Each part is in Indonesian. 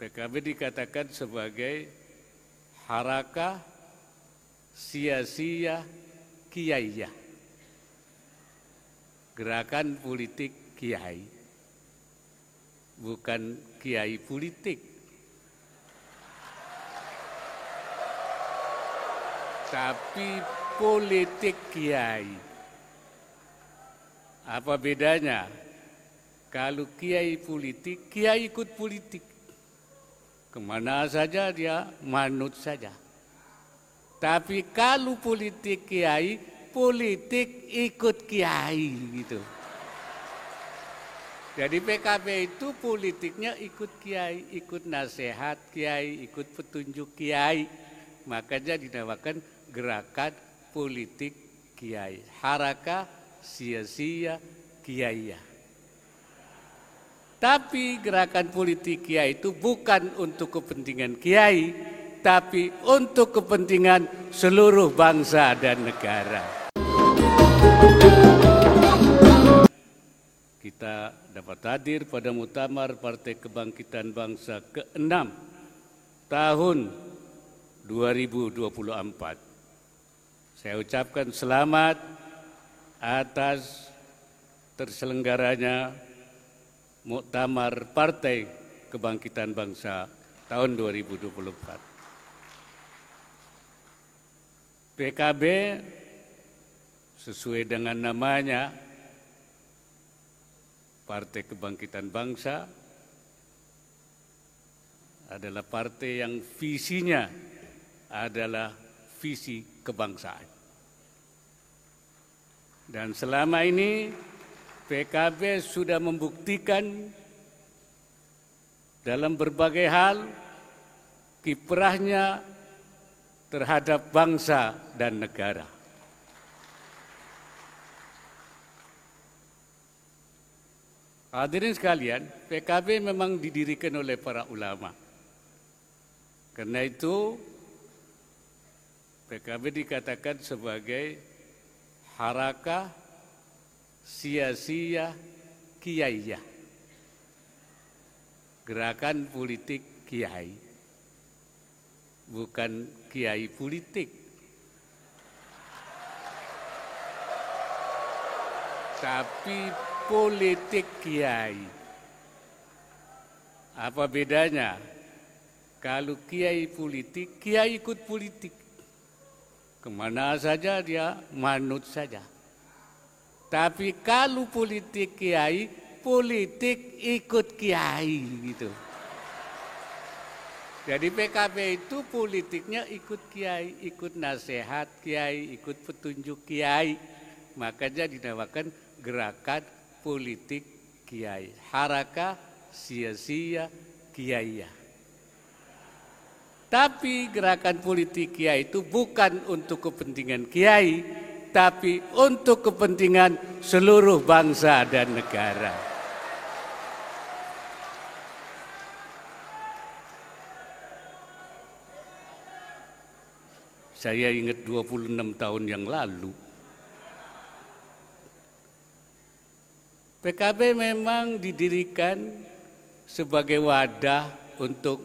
PKB dikatakan sebagai harakah sia-sia kiaiyah, gerakan politik kiai, bukan kiai politik, tapi politik kiai. Apa bedanya? Kalau kiai politik, kiai ikut politik. Kemana saja dia manut saja. Tapi kalau politik kiai, politik ikut kiai gitu. Jadi PKB itu politiknya ikut kiai, ikut nasihat kiai, ikut petunjuk kiai. Makanya dinamakan gerakan politik kiai. Harakah sia-sia kiaiyah. Tapi gerakan politik kiai itu bukan untuk kepentingan kiai, tapi untuk kepentingan seluruh bangsa dan negara. Kita dapat hadir pada Muktamar Partai Kebangkitan Bangsa ke-6 tahun 2024. Saya ucapkan selamat atas terselenggaranya Muktamar Partai Kebangkitan Bangsa tahun 2024. PKB sesuai dengan namanya, Partai Kebangkitan Bangsa, adalah partai yang visinya adalah visi kebangsaan. Dan selama ini PKB sudah membuktikan dalam berbagai hal kiprahnya terhadap bangsa dan negara. Hadirin sekalian, PKB memang didirikan oleh para ulama. Karena itu PKB dikatakan sebagai harakah sia-sia kiaiyah, gerakan politik kiai, bukan kiai politik, tapi politik kiai. Apa bedanya? Kalau kiai politik, kiai ikut politik. Kemana saja dia manut saja. Tapi kalau politik kiai, politik ikut kiai gitu. Jadi PKB itu politiknya ikut kiai, ikut nasihat kiai, ikut petunjuk kiai. Makanya dinamakan gerakan politik kiai. Harakah sia-sia kiaiyah. Tapi gerakan politik kiai itu bukan untuk kepentingan kiai, tapi untuk kepentingan seluruh bangsa dan negara. Saya ingat 26 tahun yang lalu, PKB memang didirikan sebagai wadah untuk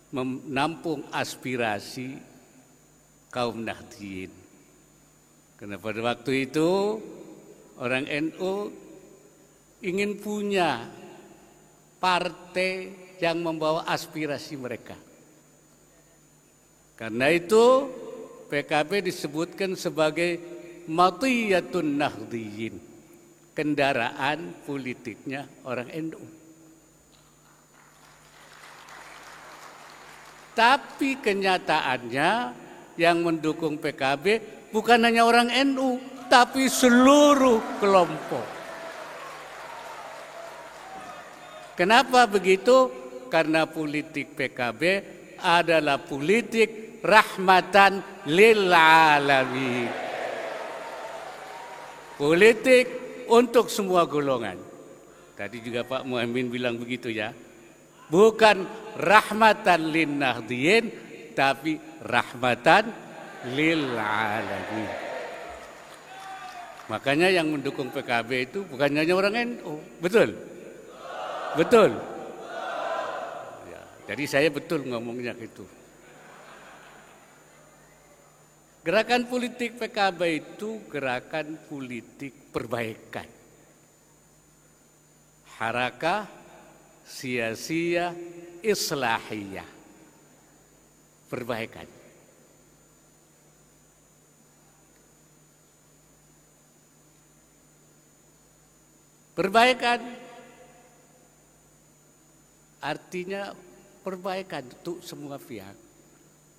menampung aspirasi kaum Nahdliyin. Karena pada waktu itu orang NU ingin punya partai yang membawa aspirasi mereka. Karena itu PKB disebutkan sebagai matiyatun Nahdliyin, kendaraan politiknya orang NU. Tapi kenyataannya yang mendukung PKB bukan hanya orang NU, tapi seluruh kelompok. Kenapa begitu? Karena politik PKB adalah politik rahmatan lil alamin. Politik untuk semua golongan. Tadi juga Pak Muhammad bilang begitu ya. Bukan rahmatan lin Nahdliyin, tapi rahmatan lil alamin. Makanya yang mendukung PKB itu bukan hanya orang NU, betul? Betul. Jadi saya betul ngomongnya gitu. Gerakan politik PKB itu gerakan politik perbaikan. Harakah Siyasiyah Islahiyah. Perbaikan. Perbaikan artinya perbaikan untuk semua pihak.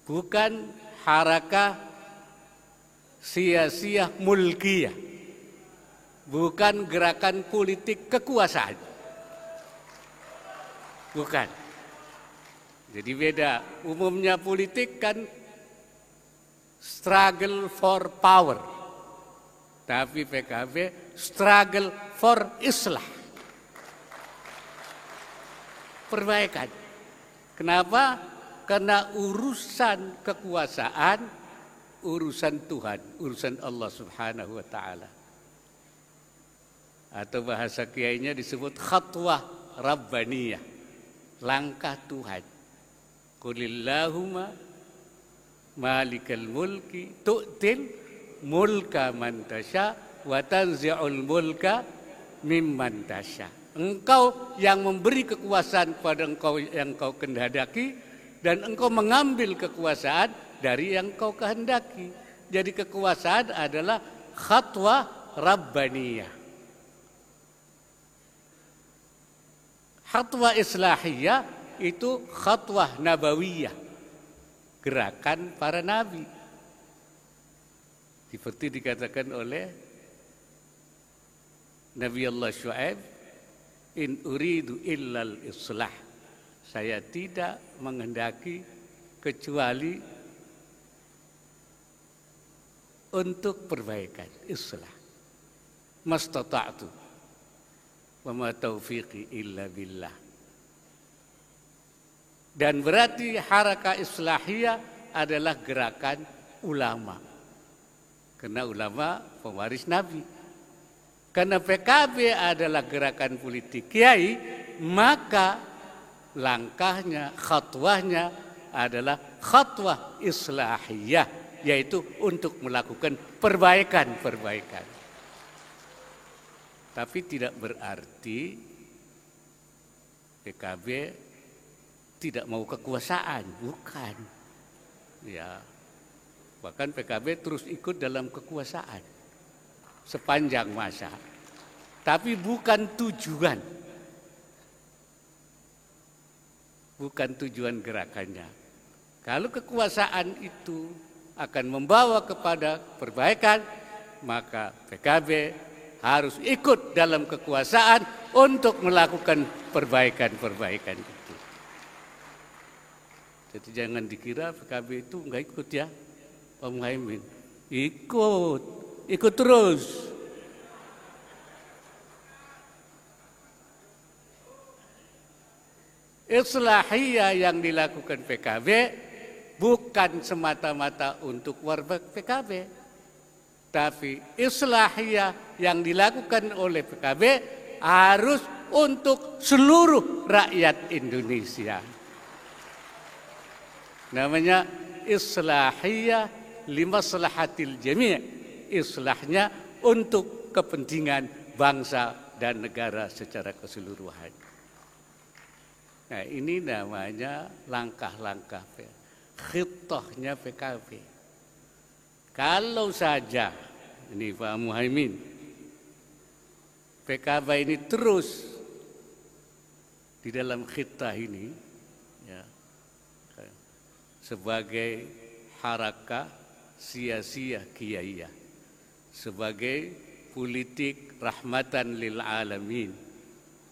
Bukan harakah Siyasiyah mulkiyah, bukan gerakan politik kekuasaan, bukan. Jadi beda. Umumnya politik kan struggle for power, tapi PKB struggle for islah, perbaikan. Kenapa? Karena urusan kekuasaan urusan Tuhan, urusan Allah Subhanahu wa taala. Atau bahasa kiainya disebut khatwah rabbaniyah, langkah Tuhan. Qulillahumma malikal mulki tu'til mulka man tasya wa tanzi'ul mulka mimman tasya. Engkau yang memberi kekuasaan pada engkau yang kau kehendaki, dan engkau mengambil kekuasaan dari yang kau kehendaki. Jadi kekuasaan adalah khatwah rabbaniyah. Khatwah islahiyah itu khatwah nabawiyah, gerakan para nabi. Seperti dikatakan oleh Nabi Allah Syuaib, in uridu illal islah. Saya tidak menghendaki kecuali untuk perbaikan, islah. Mastata'tu wa ma taufiqi illa billah. Dan berarti harakah islahiyah adalah gerakan ulama. Karena ulama pewaris Nabi. Karena PKB adalah gerakan politik kiai, maka langkahnya, khatwahnya adalah khatwah islahiyah, yaitu untuk melakukan perbaikan. Tapi tidak berarti PKB tidak mau kekuasaan, bukan. Ya, bahkan PKB terus ikut dalam kekuasaan sepanjang masa. Tapi bukan tujuan. Bukan tujuan gerakannya. Kalau kekuasaan itu akan membawa kepada perbaikan, maka PKB harus ikut dalam kekuasaan untuk melakukan perbaikan itu. Jadi jangan dikira PKB itu enggak ikut ya, Pak Muhaimin. Ikut terus. Islahiyah yang dilakukan PKB bukan semata-mata untuk warga PKB, tapi islahiyah yang dilakukan oleh PKB harus untuk seluruh rakyat Indonesia. Namanya islahiyah limaslahatil jami', islahnya untuk kepentingan bangsa dan negara secara keseluruhan. Nah, ini namanya langkah-langkah khitahnya PKB. Kalau saja ini Pak Muhaimin, PKB ini terus di dalam khitah ini ya, sebagai harakah siyasiyah kiyaiyah, sebagai politik rahmatan lil alamin,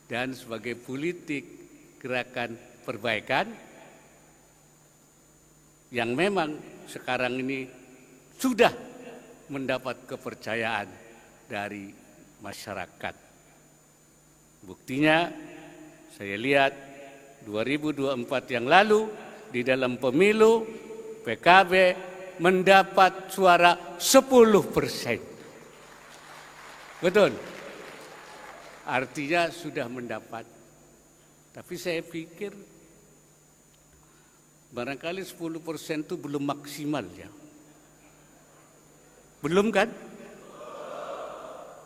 dan sebagai politik gerakan perbaikan yang memang sekarang ini sudah mendapat kepercayaan dari masyarakat. Buktinya saya lihat 2024 yang lalu di dalam pemilu PKB mendapat suara 10%. Betul. Artinya sudah mendapat. Tapi saya pikir Barangkali 10% itu belum maksimal ya. Belum kan?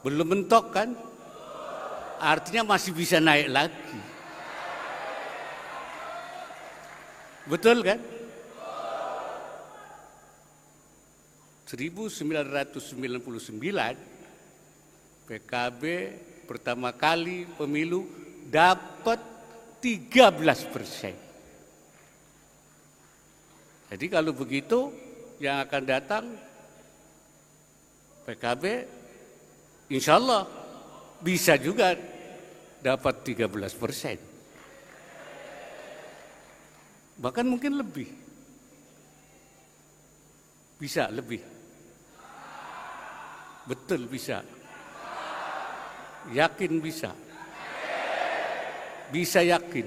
Belum mentok kan? Artinya masih bisa naik lagi. Betul kan? 1999 PKB pertama kali pemilu dapat 13%. Jadi kalau begitu yang akan datang PKB insya Allah bisa juga dapat 13%. Bahkan mungkin lebih. Bisa lebih. Betul bisa. Yakin bisa. Bisa yakin.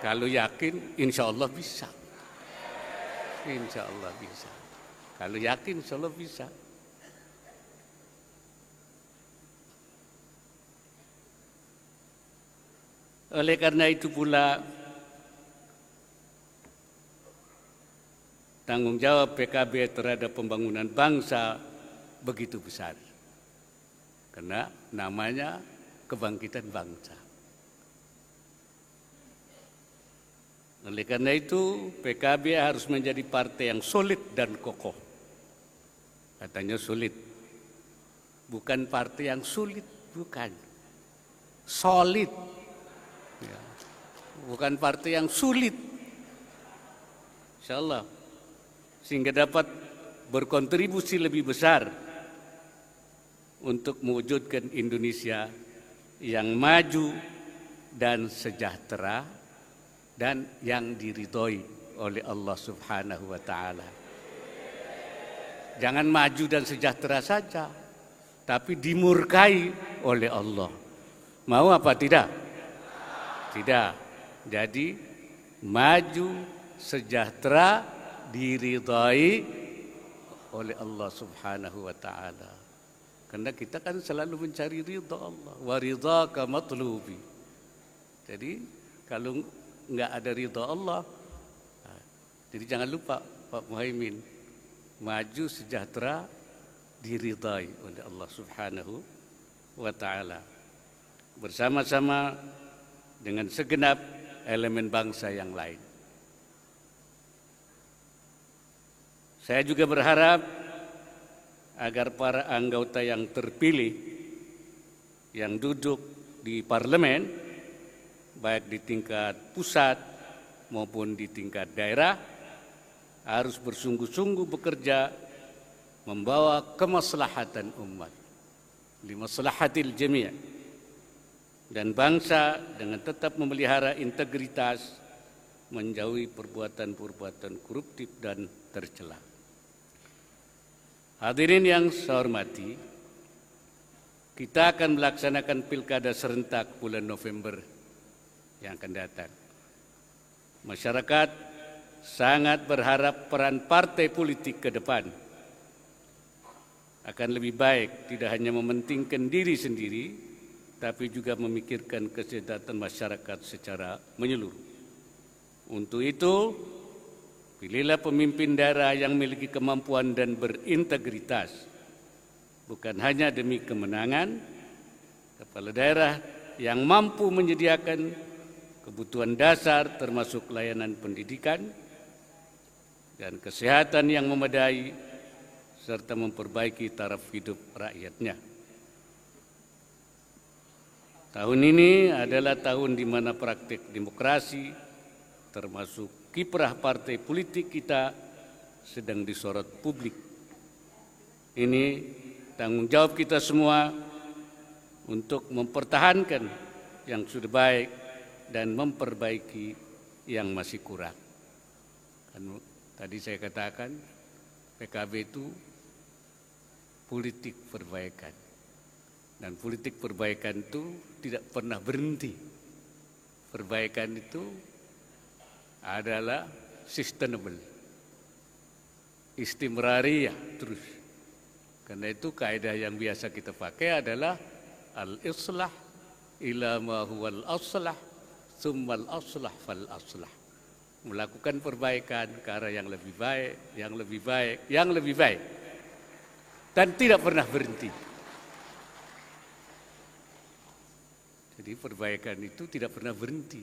Kalau yakin insya Allah bisa. Insya Allah bisa. Kalau yakin insya Allah bisa. Oleh karena itu pula tanggung jawab PKB terhadap pembangunan bangsa begitu besar. Karena namanya kebangkitan bangsa. Oleh karena itu PKB harus menjadi partai yang solid dan kokoh. Katanya solid. Bukan partai yang sulit, bukan. Solid. Ya. Bukan partai yang sulit. Insyaallah. Sehingga dapat berkontribusi lebih besar untuk mewujudkan Indonesia yang maju dan sejahtera dan yang diridhoi oleh Allah Subhanahu wa taala. Jangan maju dan sejahtera saja, tapi dimurkai oleh Allah. Mau apa tidak? Tidak. Jadi maju, sejahtera, diridhai oleh Allah Subhanahu wa taala. Karena kita kan selalu mencari ridha Allah, wa ridhaka matlubi. Jadi kalau enggak ada ridha Allah, jadi jangan lupa Pak Muhaimin, maju sejahtera diridhai oleh Allah Subhanahu wa taala. Bersama-sama dengan segenap elemen bangsa yang lain. Saya juga berharap agar para anggota yang terpilih yang duduk di parlemen, baik di tingkat pusat maupun di tingkat daerah, harus bersungguh-sungguh bekerja membawa kemaslahatan umat, limaslahatil jami' dan bangsa dengan tetap memelihara integritas, menjauhi perbuatan-perbuatan koruptif dan tercela. Hadirin yang saya hormati, kita akan melaksanakan pilkada serentak bulan November yang akan datang. Masyarakat sangat berharap peran partai politik ke depan akan lebih baik, tidak hanya mementingkan diri sendiri, tapi juga memikirkan kesejahteraan masyarakat secara menyeluruh. Untuk itu, pilihlah pemimpin daerah yang memiliki kemampuan dan berintegritas, bukan hanya demi kemenangan. Kepala daerah yang mampu menyediakan kebutuhan dasar termasuk layanan pendidikan dan kesehatan yang memadai, serta memperbaiki taraf hidup rakyatnya. Tahun ini adalah tahun di mana praktik demokrasi, termasuk kiprah partai politik kita, sedang disorot publik. Ini tanggung jawab kita semua untuk mempertahankan yang sudah baik dan memperbaiki yang masih kurang. Kan, tadi saya katakan PKB itu politik perbaikan. Dan politik perbaikan itu tidak pernah berhenti. Perbaikan itu adalah sustainable, istimrariyah, terus. Karena itu kaidah yang biasa kita pakai adalah al-islah ila ma huwal aslah, tsummal aslah fal aslah. melakukan perbaikan ke arah yang lebih baik, yang lebih baik, yang lebih baik. Dan tidak pernah berhenti. Jadi perbaikan itu tidak pernah berhenti.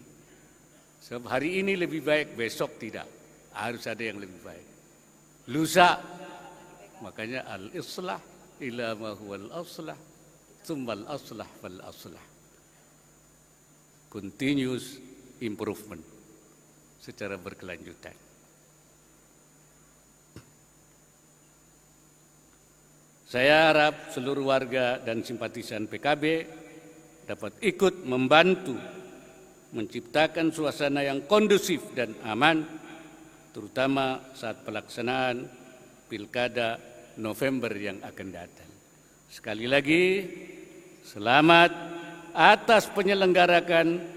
Sebab hari ini lebih baik, besok tidak. Harus ada yang lebih baik. Lusa, makanya al-islah ila ma huwal aslah, tsummal aslah fal aslah. Continuous improvement secara berkelanjutan. Saya harap seluruh warga dan simpatisan PKB dapat ikut membantu menciptakan suasana yang kondusif dan aman, terutama saat pelaksanaan Pilkada November yang akan datang. Sekali lagi, selamat atas penyelenggarakan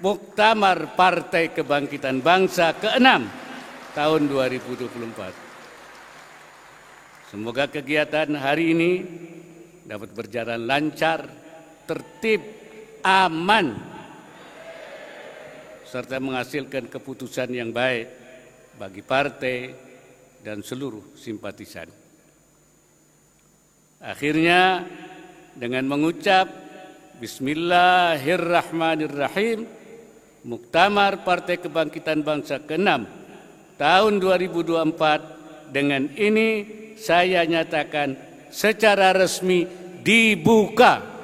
Muktamar Partai Kebangkitan Bangsa ke-6 tahun 2024. Semoga kegiatan hari ini dapat berjalan lancar, tertib, aman, serta menghasilkan keputusan yang baik bagi partai dan seluruh simpatisan. Akhirnya, dengan mengucap Bismillahirrahmanirrahim, Muktamar Partai Kebangkitan Bangsa ke-6 tahun 2024 dengan ini saya nyatakan secara resmi dibuka.